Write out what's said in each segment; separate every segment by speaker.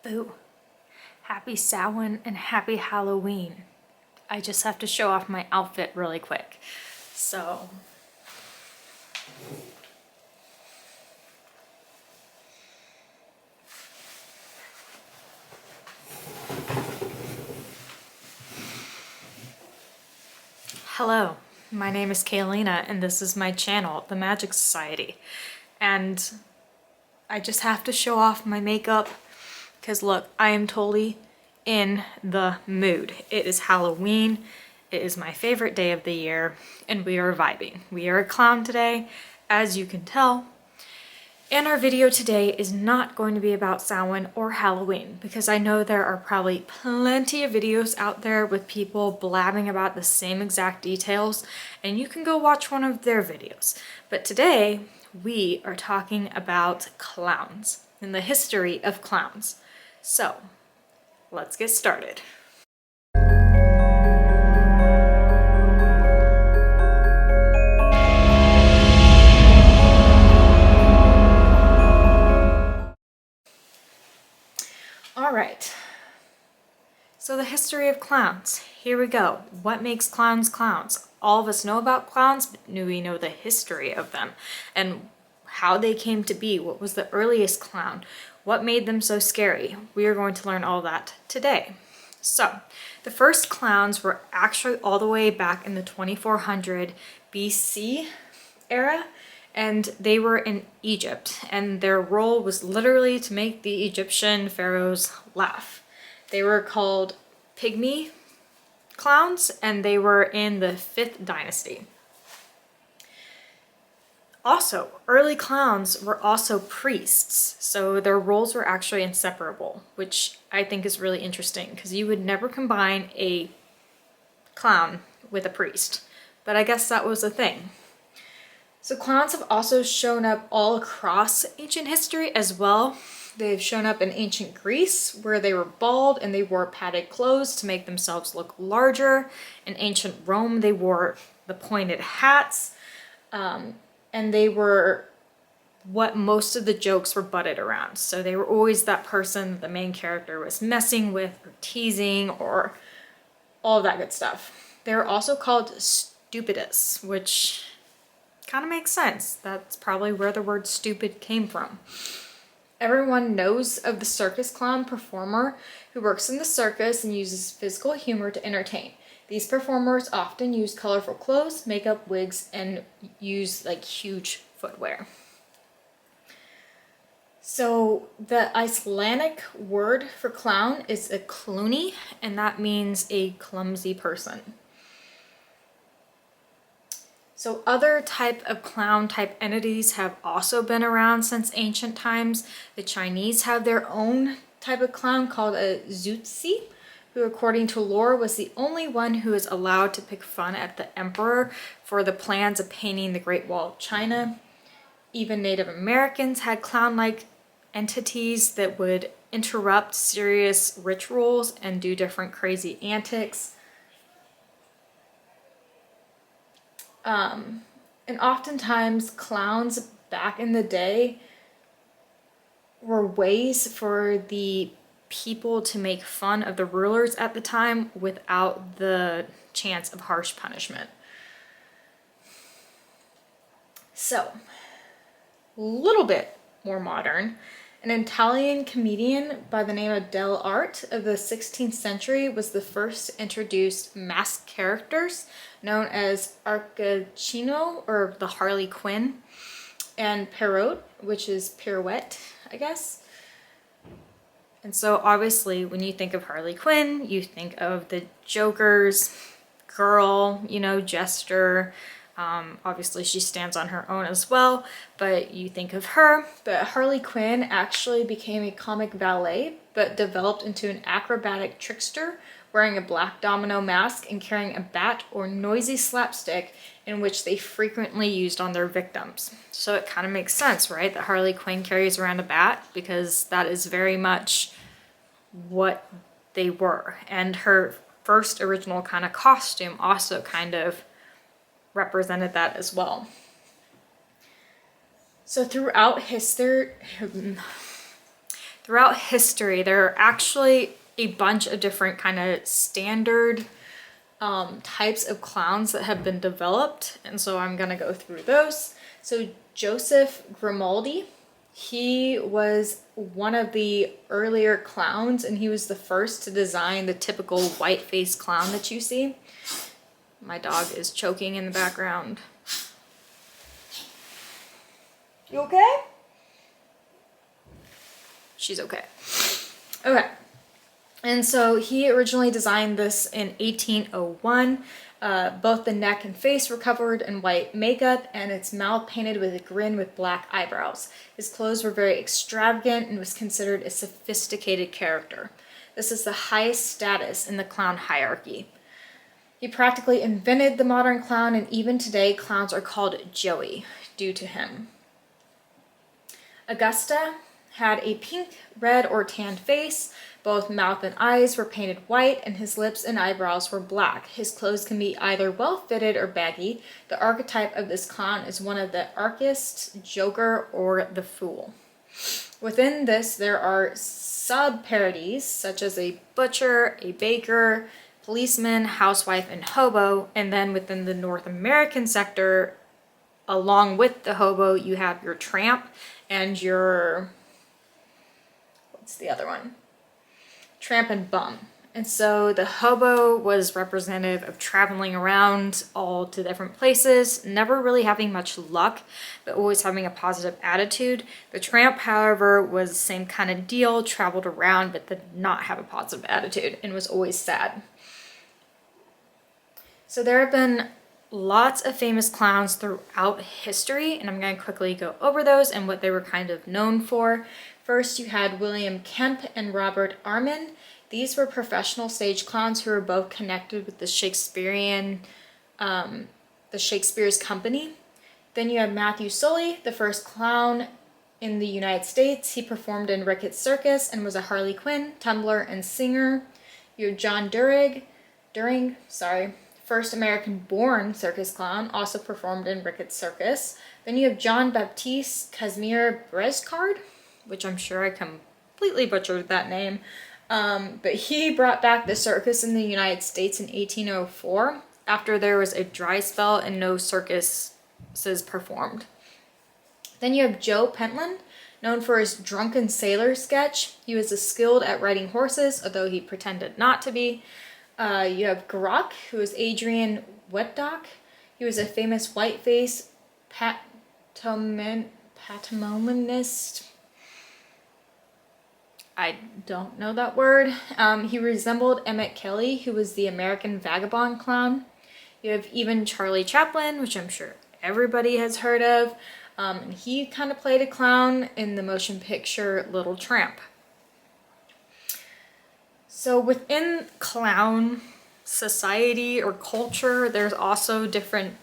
Speaker 1: Ooh, happy Samhain and happy Halloween. I just have to show off my outfit really quick. So, hello, my name is Kaylina and this is my channel, The Magic Society. And I just have to show off my makeup because look, I am totally in the mood. It is Halloween, it is my favorite day of the year, and we are vibing. We are a clown today, as you can tell. And our video today is not going to be about Samhain or Halloween because I know there are probably plenty of videos out there with people blabbing about the same exact details, and you can go watch one of their videos. But today, we are talking about clowns and the history of clowns. So, let's get started. All right, so the history of clowns. Here we go. What makes clowns clowns? All of us know about clowns, but do we know the history of them and how they came to be? What was the earliest clown? What made them so scary? We are going to learn all that today. So, the first clowns were actually all the way back in the 2400 BC era, and they were in Egypt, and their role was literally to make the Egyptian pharaohs laugh. They were called pygmy clowns, and they were in the 5th dynasty. Also, early clowns were also priests, so their roles were actually inseparable, which I think is really interesting because you would never combine a clown with a priest, but I guess that was a thing. So clowns have also shown up all across ancient history as well. They've shown up in ancient Greece where they were bald and they wore padded clothes to make themselves look larger. In ancient Rome, they wore the pointed hats. And they were what most of the jokes were butted around. So they were always that person the main character was messing with or teasing or all of that good stuff. They were also called stupidus, which kind of makes sense. That's probably where the word stupid came from. Everyone knows of the circus clown performer who works in the circus and uses physical humor to entertain. These performers often use colorful clothes, makeup, wigs, and use like huge footwear. So the Icelandic word for clown is a clowney, and that means a clumsy person. So other type of clown type entities have also been around since ancient times. The Chinese have their own type of clown called a zhuzi, who according to lore was the only one who was allowed to pick fun at the emperor for the plans of painting the Great Wall of China. Even Native Americans had clown-like entities that would interrupt serious rituals and do different crazy antics. And oftentimes clowns back in the day were ways for the people to make fun of the rulers at the time without the chance of harsh punishment. So, a little bit more modern, an Italian comedian by the name of Del Arte of the 16th century was the first to introduce masked characters known as Arcacino, or the Harley Quinn, and Perrault, which is pirouette, I guess. And so obviously when you think of Harley Quinn, you think of the Joker's girl, you know, jester. Obviously she stands on her own as well, but you think of her. But Harley Quinn actually became a comic valet, but developed into an acrobatic trickster, wearing a black domino mask and carrying a bat or noisy slapstick in which they frequently used on their victims. So it kind of makes sense, right? That Harley Quinn carries around a bat because that is very much what they were. And her first original kind of costume also kind of represented that as well. So throughout history, throughout history, there are actually a bunch of different kind of standard types of clowns that have been developed. And so I'm gonna go through those. So Joseph Grimaldi, he was one of the earlier clowns, and he was the first to design the typical white-faced clown that you see. My dog is choking in the background. You okay? She's okay. Okay. And so he originally designed this in 1801. Both the neck and face were covered in white makeup, and its mouth painted with a grin with black eyebrows. His clothes were very extravagant and was considered a sophisticated character. This is the highest status in the clown hierarchy. He practically invented the modern clown, and even today clowns are called Joey due to him. Augusta had a pink, red, or tanned face. Both mouth and eyes were painted white, and his lips and eyebrows were black. His clothes can be either well-fitted or baggy. The archetype of this clown is one of the anarchist, joker, or the fool. Within this, there are sub-parodies, such as a butcher, a baker, policeman, housewife, and hobo. And then within the North American sector, along with the hobo, you have your tramp and your... what's the other one? Tramp and bum. And so the hobo was representative of traveling around all to different places, never really having much luck, but always having a positive attitude. The tramp, however, was the same kind of deal, traveled around, but did not have a positive attitude and was always sad. So there have been lots of famous clowns throughout history, and I'm going to quickly go over those and what they were kind of known for. First, you had William Kemp and Robert Armin. These were professional stage clowns who were both connected with the Shakespeare's company. Then you have Matthew Sully, the first clown in the United States. He performed in Ricketts Circus and was a Harley Quinn, tumbler, and singer. You have John During, first American-born circus clown, also performed in Ricketts Circus. Then you have John Baptiste Casimir Brescard, which I'm sure I completely butchered that name. But he brought back the circus in the United States in 1804 after there was a dry spell and no circuses performed. Then you have Joe Pentland, known for his drunken sailor sketch. He was skilled at riding horses, although he pretended not to be. You have Garak, who is Adrian Wetdock. He was a famous whiteface pantomimist. I don't know that word. He resembled Emmett Kelly, who was the American vagabond clown. You have even Charlie Chaplin, which I'm sure everybody has heard of. And he kind of played a clown in the motion picture Little Tramp. So within clown society or culture, there's also different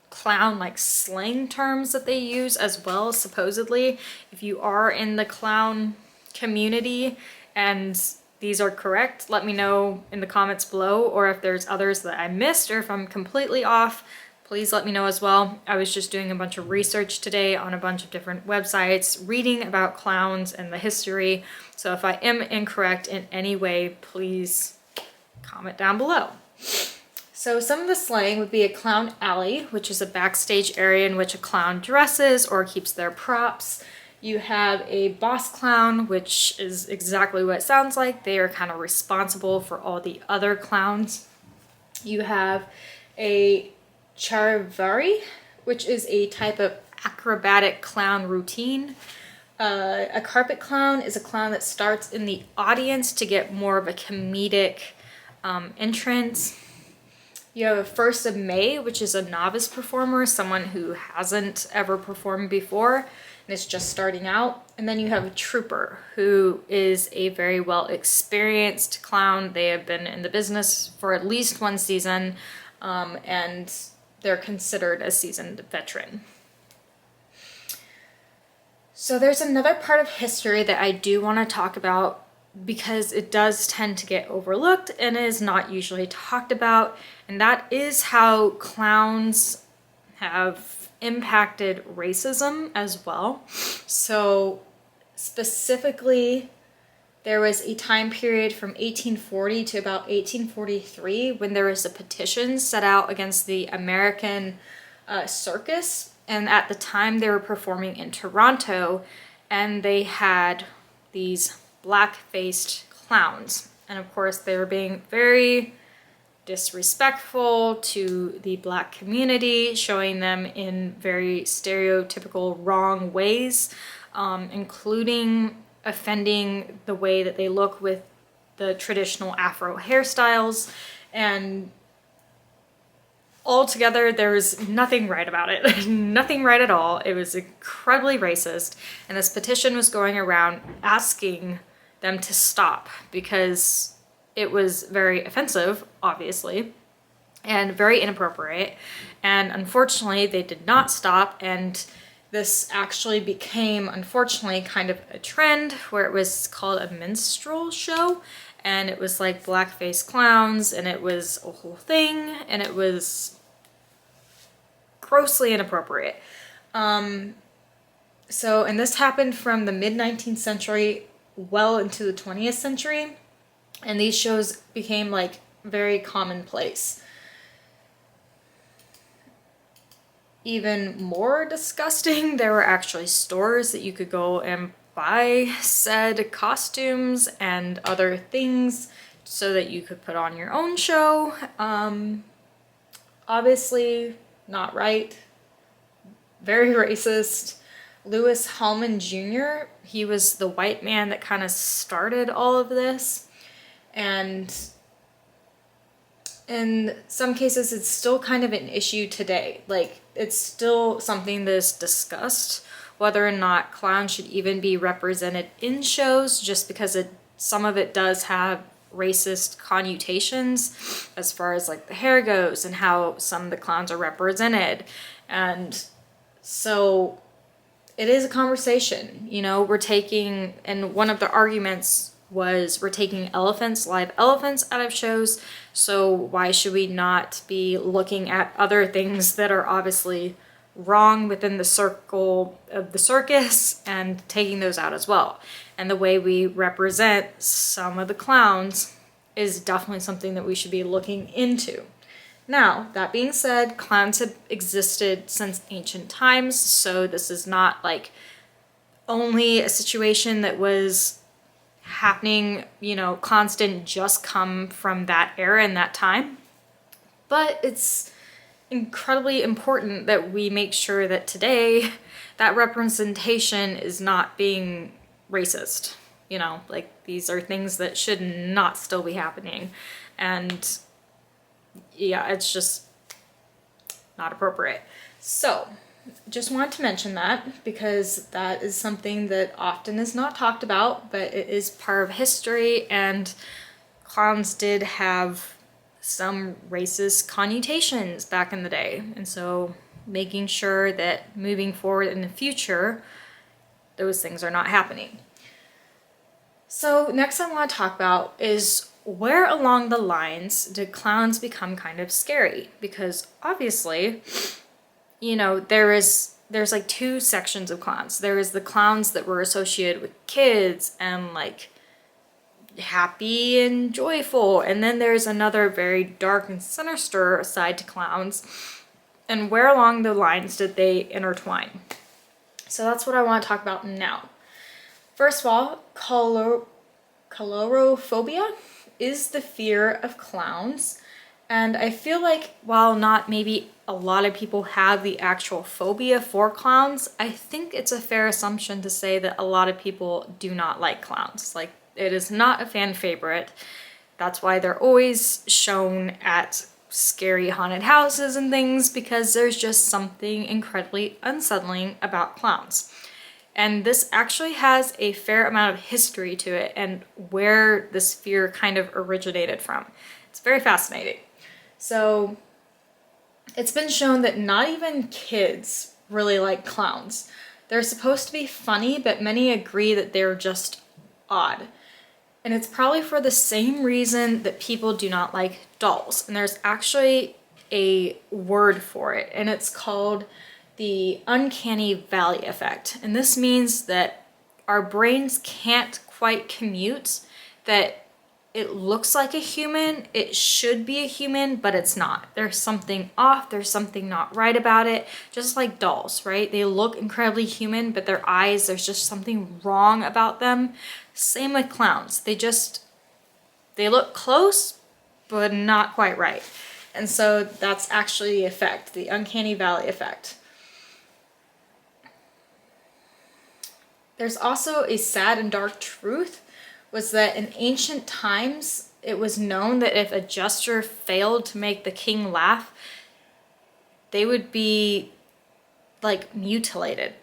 Speaker 1: clown like slang terms that they use as well, supposedly. If you are in the clown community and these are correct, let me know in the comments below, or if there's others that I missed or if I'm completely off, please let me know as well. I was just doing a bunch of research today on a bunch of different websites, reading about clowns and the history. So if I am incorrect in any way, please comment down below. So some of the slang would be a clown alley, which is a backstage area in which a clown dresses or keeps their props. You have a boss clown, which is exactly what it sounds like. They are kind of responsible for all the other clowns. You have a charivari, which is a type of acrobatic clown routine. A carpet clown is a clown that starts in the audience to get more of a comedic entrance. You have a first of May, which is a novice performer, someone who hasn't ever performed before and is just starting out. And then you have a trooper, who is a very well experienced clown. They have been in the business for at least one season, and they're considered a seasoned veteran. So there's another part of history that I do want to talk about because it does tend to get overlooked and is not usually talked about, and that is how clowns have impacted racism as well. So specifically there was a time period from 1840 to about 1843 when there was a petition set out against the American circus. And at the time they were performing in Toronto, and they had these black-faced clowns. And of course they were being very disrespectful to the Black community, showing them in very stereotypical wrong ways, including offending the way that they look with the traditional Afro hairstyles. And altogether there's nothing right about it. Nothing right at all. It was incredibly racist, and this petition was going around asking them to stop because it was very offensive, obviously, and very inappropriate. And unfortunately, they did not stop. And this actually became, unfortunately, kind of a trend where it was called a minstrel show. And it was like blackface clowns, and it was a whole thing, and it was grossly inappropriate. And this happened from the mid-19th century well into the 20th century. And these shows became like very commonplace. Even more disgusting, there were actually stores that you could go and buy said costumes and other things so that you could put on your own show. Obviously not right. Very racist. Lewis Hallman Jr., he was the white man that kind of started all of this. And in some cases, it's still kind of an issue today. Like, it's still something that's discussed, whether or not clowns should even be represented in shows, just because some of it does have racist connotations as far as like the hair goes and how some of the clowns are represented. And so it is a conversation, you know, and one of the arguments was we're taking live elephants out of shows, so why should we not be looking at other things that are obviously wrong within the circle of the circus and taking those out as well. And the way we represent some of the clowns is definitely something that we should be looking into. Now, that being said, clowns have existed since ancient times, so this is not like only a situation that was happening, you know, clowns didn't just come from that era and that time. But it's incredibly important that we make sure that today that representation is not being racist. You know, like, these are things that should not still be happening. And yeah, it's just not appropriate. So just wanted to mention that because that is something that often is not talked about, but it is part of history, and clowns did have some racist connotations back in the day. And so making sure that moving forward in the future, those things are not happening. So next I want to talk about is where along the lines did clowns become kind of scary? Because obviously, you know, there's like two sections of clowns. There is the clowns that were associated with kids and like happy and joyful, and then there's another very dark and sinister side to clowns. And where along the lines did they intertwine? So that's what I want to talk about now. First of all, colorophobia is the fear of clowns. And I feel like while not maybe a lot of people have the actual phobia for clowns, I think it's a fair assumption to say that a lot of people do not like clowns. Like, it is not a fan favorite. That's why they're always shown at scary haunted houses and things, because there's just something incredibly unsettling about clowns. And this actually has a fair amount of history to it and where this fear kind of originated from. It's very fascinating. So it's been shown that not even kids really like clowns. They're supposed to be funny, but many agree that they're just odd. And it's probably for the same reason that people do not like dolls. And there's actually a word for it, and it's called the uncanny valley effect. And this means that our brains can't quite commute that it looks like a human, it should be a human, but it's not. There's something off, there's something not right about it. Just like dolls, right? They look incredibly human, but their eyes, there's just something wrong about them. Same with clowns. They look close, but not quite right. And so that's actually the effect, the uncanny valley effect. There's also a sad and dark truth, was that in ancient times, it was known that if a jester failed to make the king laugh, they would be like mutilated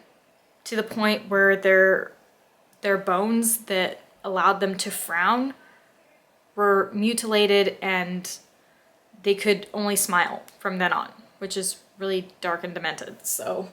Speaker 1: to the point where their bones that allowed them to frown were mutilated and they could only smile from then on, which is really dark and demented. So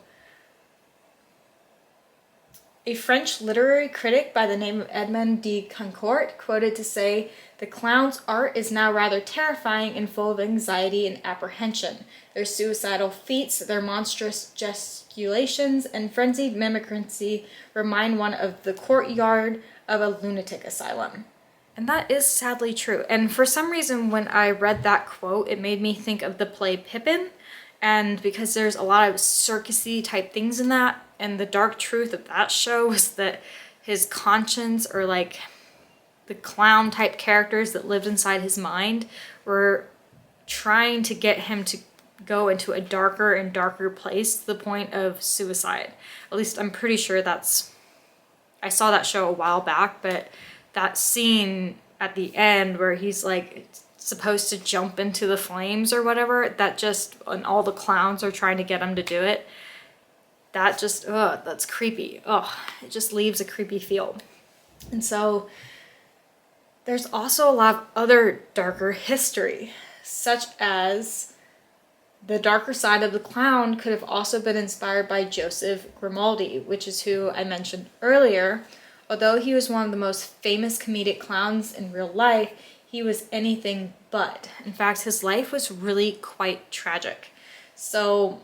Speaker 1: a French literary critic by the name of Edmond de Goncourt quoted to say, "The clown's art is now rather terrifying and full of anxiety and apprehension. Their suicidal feats, their monstrous gesticulations, and frenzied mimicry remind one of the courtyard of a lunatic asylum." And that is sadly true. And for some reason, when I read that quote, it made me think of the play Pippin. And because there's a lot of circusy type things in that, and the dark truth of that show was that his conscience, or like the clown type characters that lived inside his mind, were trying to get him to go into a darker and darker place to the point of suicide. At least I'm pretty sure I saw that show a while back, but that scene at the end where he's like supposed to jump into the flames or whatever, and all the clowns are trying to get him to do it, that just, that's creepy. It just leaves a creepy feel. And so there's also a lot of other darker history, such as the darker side of the clown could have also been inspired by Joseph Grimaldi, which is who I mentioned earlier. Although he was one of the most famous comedic clowns in real life, he was anything but. In fact, his life was really quite tragic. So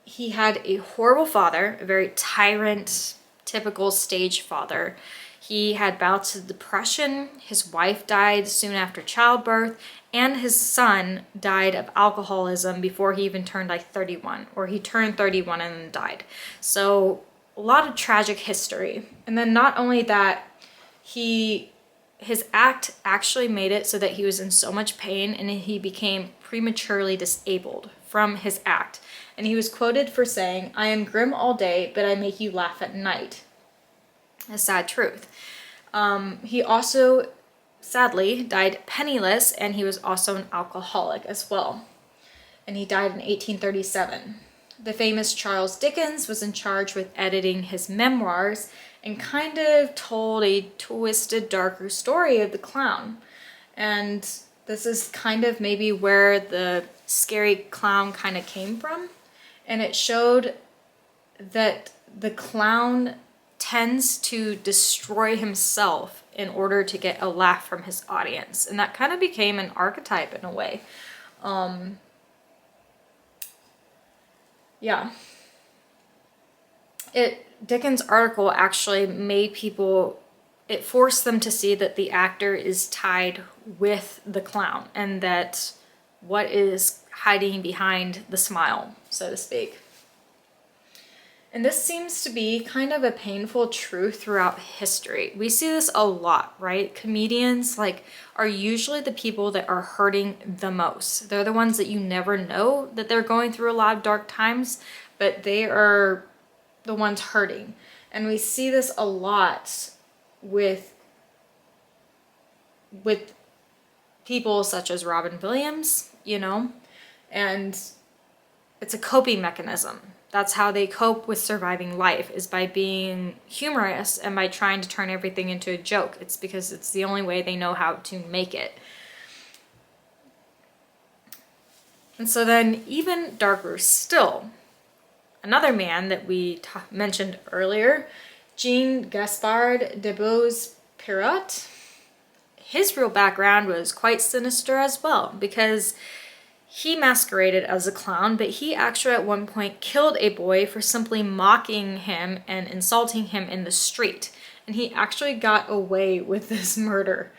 Speaker 1: he had a horrible father, a very tyrant, typical stage father. He had bouts of depression, his wife died soon after childbirth, and his son died of alcoholism before he even turned like 31, or he turned 31 and then died. So a lot of tragic history. And then not only that, his act actually made it so that he was in so much pain and he became prematurely disabled from his act. And he was quoted for saying, "I am grim all day, but I make you laugh at night." A sad truth. He also, sadly, died penniless, and he was also an alcoholic as well. And he died in 1837. The famous Charles Dickens was in charge with editing his memoirs and kind of told a twisted, darker story of the clown. And this is kind of maybe where the scary clown kind of came from. And it showed that the clown tends to destroy himself in order to get a laugh from his audience. And that kind of became an archetype in a way. Yeah. Dickens' article actually made people, it forced them to see that the actor is tied with the clown and that what is hiding behind the smile, so to speak. And this seems to be kind of a painful truth throughout history. We see this a lot, right? Comedians are usually the people that are hurting the most. They're the ones that you never know that they're going through a lot of dark times, but they are the ones hurting. And we see this a lot with people such as Robin Williams, and it's a coping mechanism. That's how they cope with surviving life, is by being humorous and by trying to turn everything into a joke. It's because it's the only way they know how to make it. And so then, even darker still, another man that we mentioned earlier, Jean Gaspard de Beauce-Perrot, his real background was quite sinister as well, because he masqueraded as a clown, but he actually at one point killed a boy for simply mocking him and insulting him in the street. and he actually got away with this murder.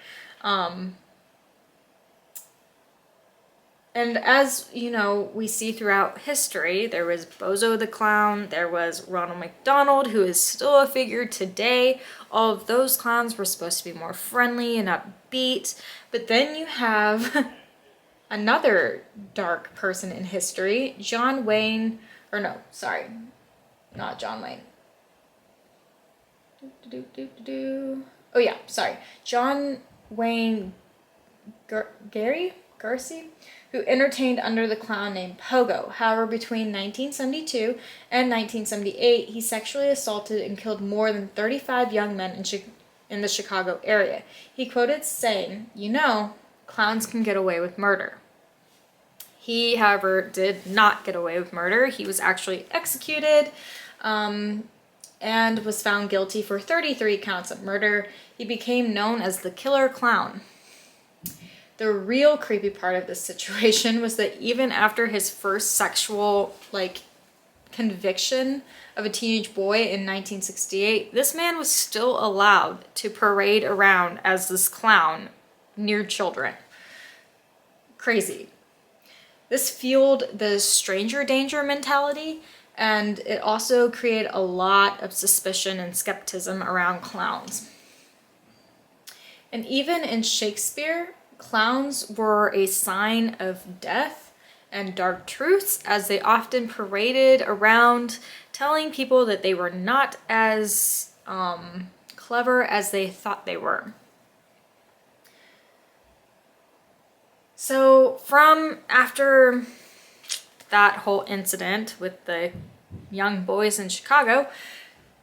Speaker 1: And as, you know, we see throughout history, there was Bozo the Clown, there was Ronald McDonald, who is still a figure today. All of those clowns were supposed to be more friendly and upbeat. But then you have another dark person in history, John Wayne, or no, sorry, not John Wayne. Oh yeah, sorry. John Wayne Gacy, who entertained under the clown name Pogo. However, between 1972 and 1978, he sexually assaulted and killed more than 35 young men in the Chicago area. He quoted saying, "You know, clowns can get away with murder." He, however, did not get away with murder. He was actually executed and was found guilty for 33 counts of murder. He became known as the Killer Clown. The real creepy part of this situation was that even after his first sexual, conviction of a teenage boy in 1968, this man was still allowed to parade around as this clown near children. Crazy. This fueled the stranger danger mentality, and it also created a lot of suspicion and skepticism around clowns. And even in Shakespeare, clowns were a sign of death and dark truths, as they often paraded around telling people that they were not as clever as they thought they were. So from after that whole incident with the young boys in Chicago,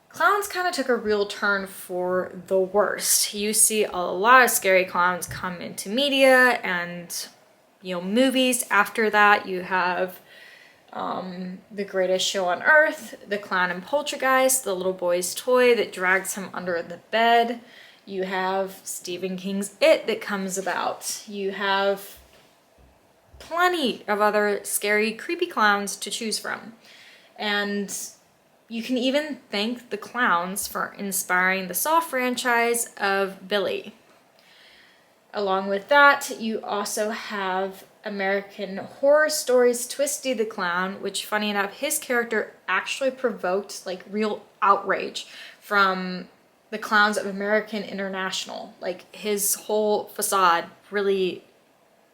Speaker 1: clowns kind of took a real turn for the worst. You see a lot of scary clowns come into media and, movies. After that, you have The Greatest Show on Earth, The Clown in Poltergeist, the little boy's toy that drags him under the bed. You have Stephen King's It that comes about. You have plenty of other scary, creepy clowns to choose from. And you can even thank the clowns for inspiring the Saw franchise of Billy. Along with that, you also have American Horror Stories' Twisty the Clown, which, funny enough, his character actually provoked real outrage from the clowns of American International. His whole facade really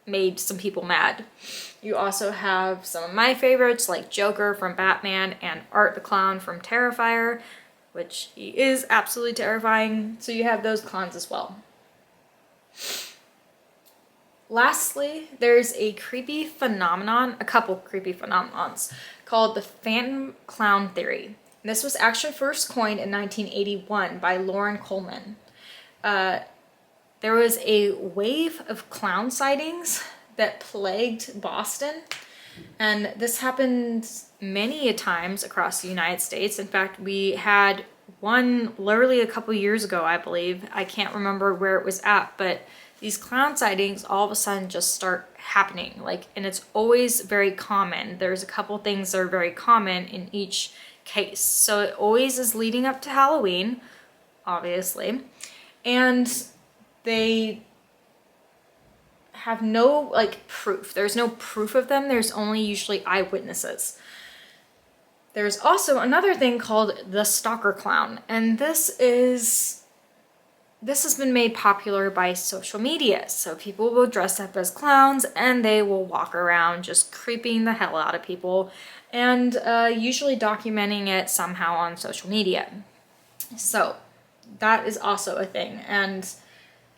Speaker 1: made some people mad. You also have some of my favorites like Joker from Batman and Art the Clown from Terrifier, which he is absolutely terrifying. So you have those clowns as well. Lastly, there's a couple creepy phenomenons called the Phantom Clown Theory. This was actually first coined in 1981 by Lauren Coleman. There was a wave of clown sightings that plagued Boston, and this happened many times across the United States. In fact, we had one literally a couple years ago, I believe. I can't remember where it was at, but these clown sightings all of a sudden just start happening. And it's always very common. There's a couple things that are very common in each case. So it always is leading up to Halloween, obviously, and they have no proof. There's no proof of them. There's only usually eyewitnesses. There's also another thing called the stalker clown, and this has been made popular by social media. So people will dress up as clowns and they will walk around just creeping the hell out of people, and usually documenting it somehow on social media. So that is also a thing, and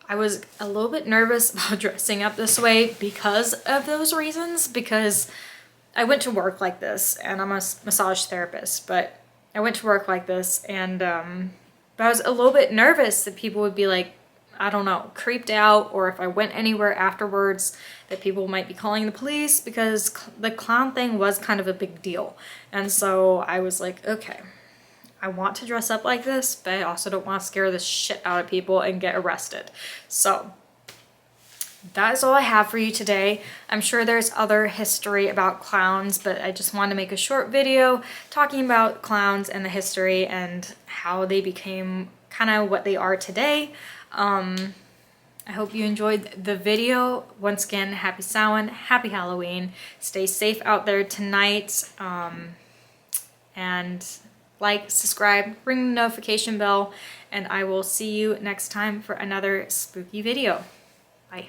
Speaker 1: I was a little bit nervous about dressing up this way because of those reasons, because I went to work like this, and I'm a massage therapist, but I went to work like this, and but I was a little bit nervous that people would be creeped out, or if I went anywhere afterwards, that people might be calling the police, because the clown thing was kind of a big deal. And so I was like, okay, I want to dress up like this, but I also don't want to scare the shit out of people and get arrested. So that is all I have for you today. I'm sure there's other history about clowns, but I just wanted to make a short video talking about clowns and the history and how they became kind of what they are today. I hope you enjoyed the video. Once again, happy Samhain, happy Halloween. Stay safe out there tonight. And like, subscribe, ring the notification bell, and I will see you next time for another spooky video. Bye.